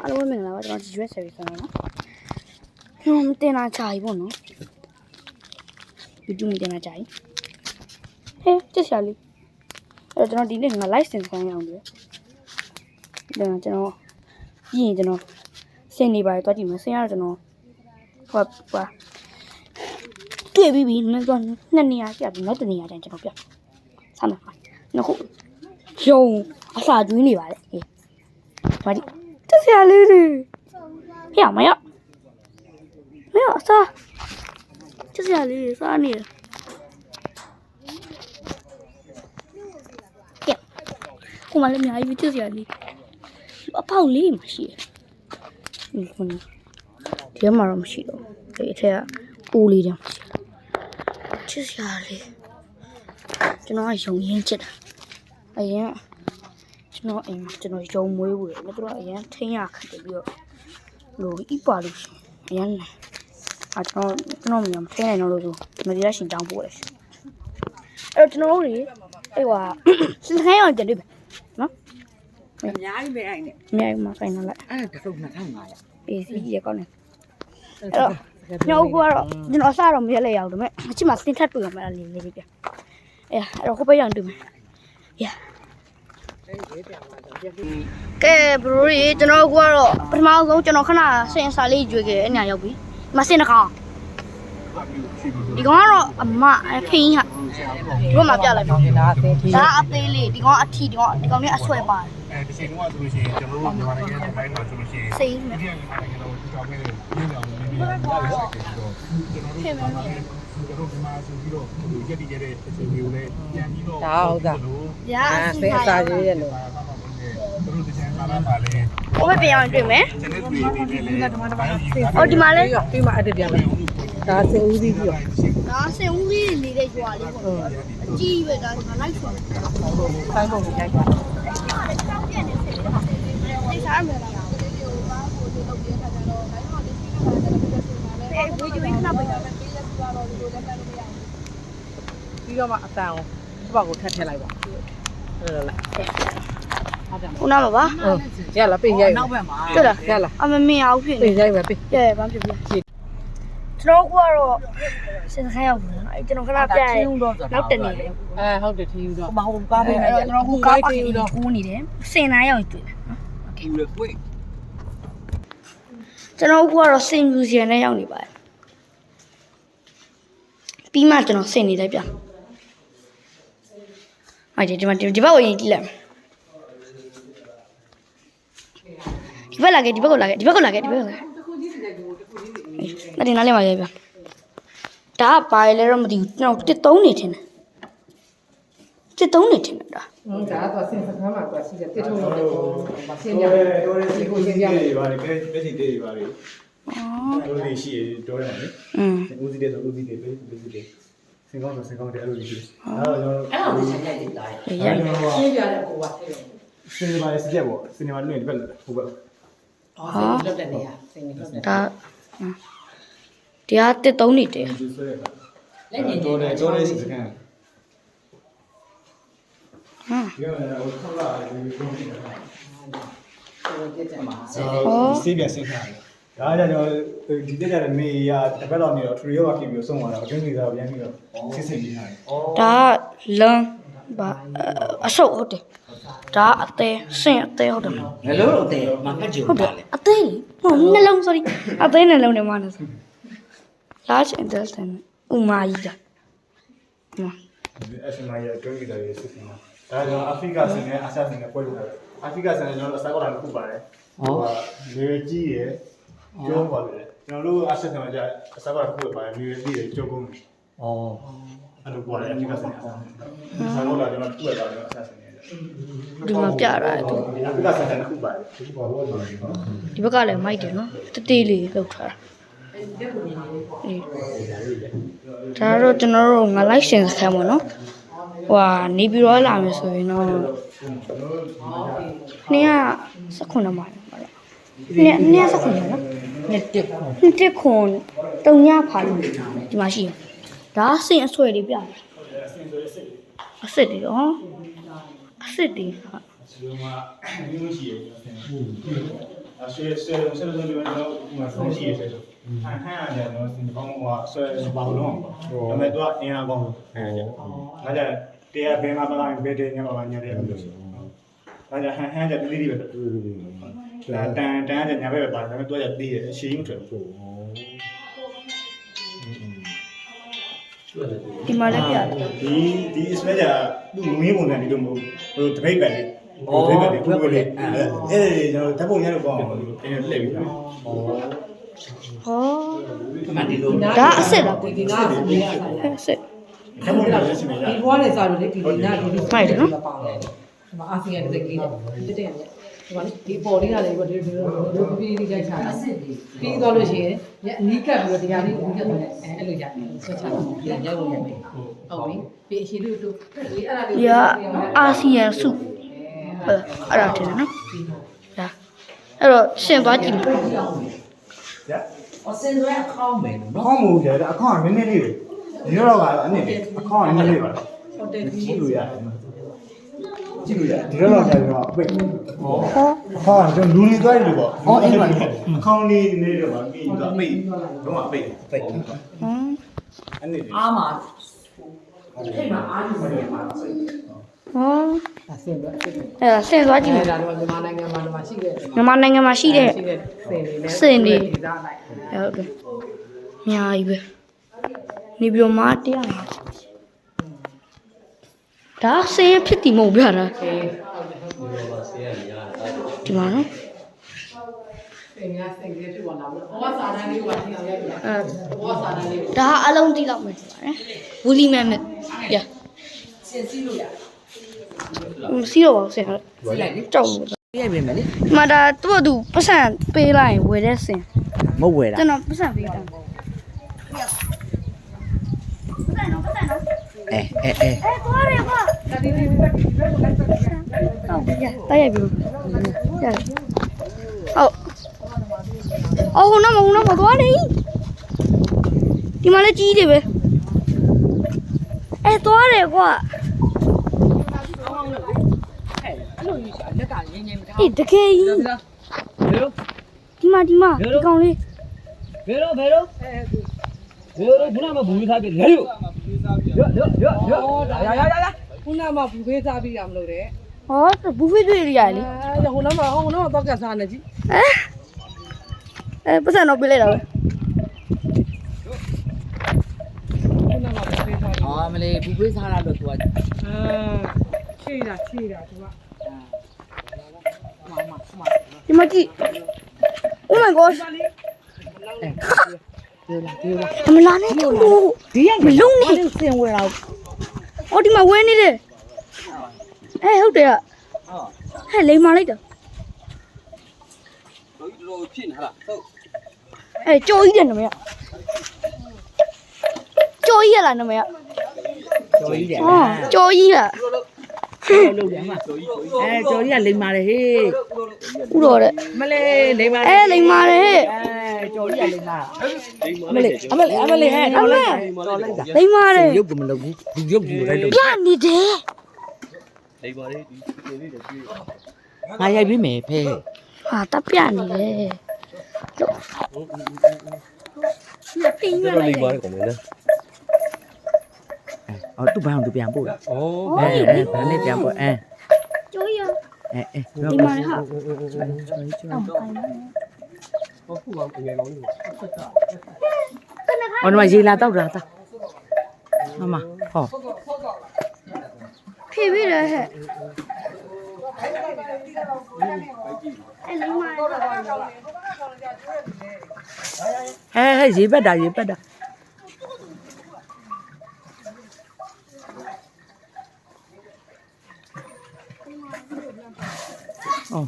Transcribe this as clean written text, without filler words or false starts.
အားလုံးမင်္ဂလာပါကျွန်တော်ဒီရွက်ဆယ်ပြီးဆိုတော့နော်ကျွန်တော်တင်လာချာကြီးပေါ့နော် YouTube တင်လာချာကြီးဟဲ့တက်ရှာလေးအဲ့တော့ကျွန်တော်ဒီနေ့ငါ license ခိုင်းရအောင်ပြီဒါကျွန်တော်ပြီးရင်ကျွန်တော်စင်နေပါတယ်တွားကြည့်မယ်စင်ရတော့ကျွန်တော်ဟိုပါတွေ့ပြီးနှစ်နေရာပြပြီးနောက်တစ်နေရာကျရင်ကျွန်တော်ပြဆမ်းမှာနောက်ခုရုံအစာကျွေးနေပါလေဟေးဘာဒီတက်ရှာလေးတွေဟဲ့မရအစားတက်ရှာလေးတွေစားနေတယ်ဟိုမှာလည်းအများကြီးတက်ရှာလေးအပေါက်လေးမရှိဘူးဒီမှာတော့မရှိတော့ဒီအထက်ကအိုးလေးတောင်မရှိတက်ရှာလေးကျွန်တော်ကယုံရင်းချစ်တာအရင်ကျွန်တော်အိမ်မှာကျွန်တော်ယုံမွေးဘူးလေသူတို့အရင်ထိန်းရခတ်တယ်ပြီးတော့လို့ဣပါလို့ရှိအရင်ကျွန်တော်မထိန်းနိုင်တော့လို့ဆိုမဒီရရှင်တောင်းပို့တယ်အဲ့တော့ကျွန်တော်တို့တွေအဲ့ဟာစင်ခိုင်းအောင်ကြည့်ပြီနော်အများကြီးပဲအဲ့နဲ့အများကြီးမဆိုင်တော့လိုက်အဲ့ဒါတော့2500အေးစီရကောင်းတယ်အဲ့တော့ကျွန်တော်ကတော့ကျွန်တော်အစားတော့မရလဲရအောင်ဒါပေမဲ့အချစ်မှာစင်ထပ်တွေ့ရမှာလေးလေးပြအဲ့တော့ခုပဲရအောင်တွေ့မယ်ရကဲဘရိုရီကျွန်တော်ကတော့ပထမဆုံးကျွန်တော်ခဏစင်စာလေးကျွေးခဲ့အဲ့ညာရောက်ပြီမစင်တကောင်ဒီကောင်ကတော့အမဖိင်းဟာဒီကောင်မှပြလိုက်ပါဒါအသေးလေးဒီကောင်အထီဒီကောင်နဲ့အဆွဲပါတယ်ဒီချိန်ကဆိုလို့ရှိရင်ကျွန်တော်တို့မြန်မာနိုင်ငံရဲ့တိုင်းမှာဆိုလို့ရှိရင်စိတ်နဲ့ဒီမြန်မာနိုင်ငံကိုကြောက်ခဲ့တဲ့ရင်းအောင်နေပြီးတော့ကျွန်တော်တို့မြန်မာဆိုပြီးတော့ရက်တည်ခဲ့တဲ့အခြေအနေကိုလည်းပြန်ပြီးတော့ဟုတ်တာရာဆေးအစာရေးရတယ်လို့တို့ဒီချိန်မှာလည်းပါလေဟိုဘက်ပြန်အောင်တွေ့မယ်အော်ဒီမှာလဲပြီးမှအဲ့ဒါပြန်မယ်ဒါဆေးဦးစီးပြီးတော့ဒါစင်ဦးကြီးနေတဲ့ရွာလေးပေါ့အကြီးပဲဒါဒီမှာလိုက်ဆိုဆိုင်ကုန်ကြီးရိုက်တာဒီစားမယ်လားဝေးကျွေးခဏပိတ်တာပြီးတော့မှအတန်ကိုဒီဘက်ကိုထပ်ထည့်လိုက်ပါဟုတ်လားခုနမှာပါရလားပြင်ရိုက်နောက်ဘက်မှာတွေ့လားရလားအမမင်းအောင်ဖြစ်နေပြင်ရိုက်ပဲပြင်ရဲဘာဖြစ်ပြကျွန်တော်ကတော့စင်ခိုင်းရောက်ဘူးနော်အဲကျွန်တော်ခဏပြရဲနောက်တနေ့ဟုတ်တယ်ထင်းယူတော့မဟုတ်ကားပြင်အဲ့တော့ကျွန်တော်ခုကားပါထင်းယူတော့ကိုးနေတယ်စင်နိုင်ရောက်တွေ့တယ်နော်โอเคကျွန်တော်ကတော့စင်မြူဇီယံနဲ့ရောက်နေပါတယ်ပြီးမှကျွန်တော်စင်နေလိုက်ပြအဲ့ဒီမှာဒီဘက်ကိုရင်ကြည့်လိုက်ဒီဘက်လာခဲ့ဒီဘက်ကိုလာခဲ့အဲ့ဒီနားလေးမှာရေးပြဒါကဘာလဲတော့မသိဘူးကျွန်တော်တစ်3နေထင်တယ်တစ်3နေထင်တယ်ဒါဒါကတော့စင်စကားမှာသွားရှိတယ်တစ်ထုံးလို့စင်ရတော်တယ်ဒီကိုစင်ရတွေပါလေပဲစီတေးတွေပါလေတော်လေးရှိရတော်တယ်လေဦးစီးတဲ့ဆိုဦးစီးတဲ့ပဲဦးစီးတဲ့စင်ကောင်းဆိုစင်ကောင်းတဲ့အဲ့လိုလေးရှိတယ်အဲ့တော့ကျွန်တော်အဲ့ဒါကိုဆက်ရိုက်နေတာရှင်းပြတဲ့ကိုကစင်မာစရက်ပေါ့စင်မာလွင့်ဒီဘက်ဟိုဘက်လွတ်တဲ့နေရာစင်လွတ်တဲ့ဒါတရားတစ်3နေတယ်လက်ညင်တော်တယ်စကန်ဟာဒီကဟိုထောက်လာဒီကုန်နေတာဆေးပြန်ဆင်းထားတယ်ဒါကြတော့ဒီတက်ကြတဲ့မေးရတပတ်လောက်နေတော့ထရီယောကဖြစ်ပြီးဆုံးသွားတာအတွင်းကြီးစားပြန်ပြီးတော့စစ်စစ်ပြီးထားတယ်ဒါလမ်းဘာအဆုပ်ဟုတ်တယ်ဒါအသေးဆင်အသေးဟုတ်တယ်နှလုံးအသေးမဖက်ကြဘူးဟုတ်တယ်အသေးဟုတ်နှလုံး sorry အသေးနှလုံးနဲ့မနဲ့ large intestine ဥမာကြီးတာအစမရအတွင်းကြီးတာရေးစစ်စစ်မှာဒါကြောင့်အာဖရိကဆင်နဲ့အာရှဆင်နဲ့ပွဲလို့ရတယ်အာဖရိကဆင်နဲ့ကျွန်တော်တို့အစားကောက်တာတစ်ခုပါတယ်ဟိုလေကြီးရယ်ကျုံးပါလေကျွန်တော်တို့အာရှဆင်ကကြာအစားကောက်တာတစ်ခုပါတယ်လေကြီးရယ်ကျုံးကုန်တယ်အဲ့လိုပါတယ်အာဖရိကဆင်အစားကောက်တာကျွန်တော်တစ်ခုပဲပါတယ်အာရှဆင်ဒီမှာပြတာသူအာဖရိကဆင်တစ်ခုပါတယ်ဒီဘက်ကလည်းမိုက်တယ်နော်တတေးလေးလောက်ထားတာဒါတော့ကျွန်တော်တို့ငါ license ခံပါနော်ဟိုကနေပြီးတော့လာမယ်ဆိုရင်တော့219မှာ219နော်နှစ်ခွန်တုံညဖာလို့ဒီမှာရှိဒါစင်အဆွဲတွေပြတယ်အစစ်တွေဟောအစစ်တွေဟာဒီမှာမျိုးရှိရယ် ဆွဲလို့ဒီမှာတော့ဒီမှာဆုံးရှိရဆွဲလို့ဟန်ရတယ်နော်ဒီကောင်းကဆွဲပါလုံးပေါ့ဒါပေမဲ့တော့အင်အားကောင်းလို့ငါကြတရားဘယ်မှာပါလာဘယ်တဲ့ညမှာပါညတဲ့လို့ဆိုငါကြဟန်ကြတိတိပဲတန်ကြညာပဲပါတယ်ဒါပေမဲ့တော့ကြသေးရအရှိကြီးမထွက်ဘူး ဒီမှာလည်းပြတယ် ဒီအစမဲကြသူ့မင်းပုံစံဒီလိုမဟုတ်ဟိုတပိတ်ပဲလေတပိတ်ပဲလေကိုယ်လေအဲ့ကျွန်တော်ဓာတ်ပုံရလို့ကောင်းအောင်တင်းလှည့်ပြီးတာ ဟော အမှန်ဒီလို ဒါအစ်စ်လား ဒီနာစီနေရတာ အစ်စ် ဓာတ်ပုံရလို့ရှိနေကြ ဒီဘွားနဲ့စားလို့လေဒီနာဒီလိုပေါင်းတယ်ဒီမှာအာဆီယံတစ်ကိန်းတက်တယ်ဒီမှာဒီပေါ်လေးကလည်းဒီလိုပြီးပြီးကြိုက်ချတာပြီးတော့လို့ရှိရင်အနီးကပ်ပြီးတော့တရားလေးပြီးတော့အဲ့လိုရတယ်ဆက်ချတာပြန်ရောက်လို့ရတယ်ဟုတ်ပြီပြီးအရှိလို့တို့ဒီအဲ့ဒါလေး ဒီကအာဆီယံစုအဲ့ဒါတင်နော်ဒါအဲ့တော့ရှင်သွားကြည့်မယ် ဗျာ အစင်ရွယ်အကောင်းမယ်နော် အခေါင်းမဟုတ်ကြအခေါင်းကနည်းနည်းလေးပဲဒီတော့ကအနည်းအခေါင်းကနည်းနည်းလေးပါ ဟုတ်တယ်ဒီ ကြည့်လို့ရတယ်ကြည့်လို့ရတယ်ဒီတော့ကျတော့ပိတ်ဟောအခေါင်းကကျွန်တော်လူနေသွားတယ်လို့ပေါ့အခေါင်းလေးနေတော့ပါပြီးတော့ပိတ်တော့ပိတ် ဟမ် အဲ့ဒီ အားမှာအဲ့မှာအားယူနေမှာ ဟော အစင်ရွယ် အဲ့ဒါဆင်သွားကြည့်မယ် ဒါတော့မြန်မာနိုင်ငံမှာရှိတဲ့ မြန်မာနိုင်ငံမှာရှိတဲ့ စင်တွေနဲ့ စင်တွေ ဒီသားလိုက် ဟုတ်တယ်အများကြီးပဲနေပြီးတော့မတရားမှာဒါဆင်းဖြစ်တည်မဟုတ်ပြတာ အေး ဒီမှာနော် စင်များစင်ကြီးဖြစ်သွားတာပေါ့ဘောစာတန်းလေးကိုပါထင်အောင်ရိုက်ပြ အဲ ဘောစာတန်းလေးကို ဒါအလုံးတိလောက်မယ်ဒီပါတယ်ဝူလီမန်မဲ့ရ စင်စီးလို့ရ စီးတော့ပါဦးဆင်ဟုတ် စီးလိုက်လေ ကြောက်လို့ ရိုက်ပြင်မယ်လေ ဒီမှာဒါသူ့ပတ်စံပေးလိုက်ရင်ဝယ်တဲ့ဆင် မဟုတ်ဝယ်တာ ကျွန်တော်ပတ်စံပေးတာပတ်စံနော်ပတ်စံနော် အဲသွားတယ်ကွာဟုတ်ပြီရတိုက်ရိုက်ပြီရတယ်ဟုတ်အော်ဟိုနောက်မှာသွားနေဒီမှာလည်းကြီးတယ်ပဲသွားတယ်ကွာ အဲ့လိုကြီးလက်ကငင်းငင်းမထား အေးတကယ်ကြီး ဘယ်လို ဒီမှာဒီကောင်လေး ဘယ်တော့ခုနကမဘူးထားပြီလေရောခုနမှဘူဖေးစားပြီးရမလို့တဲ့ ဟောဘူဖေးတွေ့ရလေ အဲဟိုနမှတော့ကစားနေကြီး ပတ်စံတော့ပေးလိုက်တာပဲ ခုနမှဘူဖေးစားပြီး အော်မလေးဘူးပေးစားတာတော့သူက ချေတာသူက ဒီမှာကြည့် Oh my gosh အမလာနဲ့တူဒီကမလုံးနဲ့ စင်ဝယ်တာ အော်ဒီမှာဝဲနေတယ်ဟုတ်တယ်ဟဲ့လိမ်မာလိုက်တာ တို့ဖြစ်နေဟာလားဟုတ် ကြော်ကြီးတယ်နမေကြော်ကြီးရလားနမေ ကျော်ကြီးတယ် ကြော်ကြီးလား လို့တယ်မှာကျော်ကြီးကလိမ်မာတယ်ဟေး ဥတော်တဲ့ မလေးလိမ်မာ လိမ်မာတယ် ကျော်ကြီးကလိမ်မာအမလေးဟဲ့တော်လိုက်တာ လိမ်မာတယ် ရုပ်ကမလုပ်ဘူးသူရုပ်ကြီးလိုက်လို့ ပြနေတယ် လိမ္မာလေးဒီလေးတွေပြီး ငါရိုက်ပြီးမယ်ဖဲ ဟာတပ်ပြနေတယ်တင်းရ တော့ လိုက် လိမ္မာလေးကောင်မလေး အော်သူ့ဘာအောင်သူပြန်ပို့လား အော် ဘာနဲ့ပြန်ပို့ကြော်ကြီးရ လိမ်မာလေဟာ ဟုတ်ခုမှငယ်ကောင်းနေ အော်ဒီမှာရေလာတော့တာတာမမဟော ဖြေပြီးတယ်ဟဲ့လိမ်မာ ဟဲရေပက်တာအော်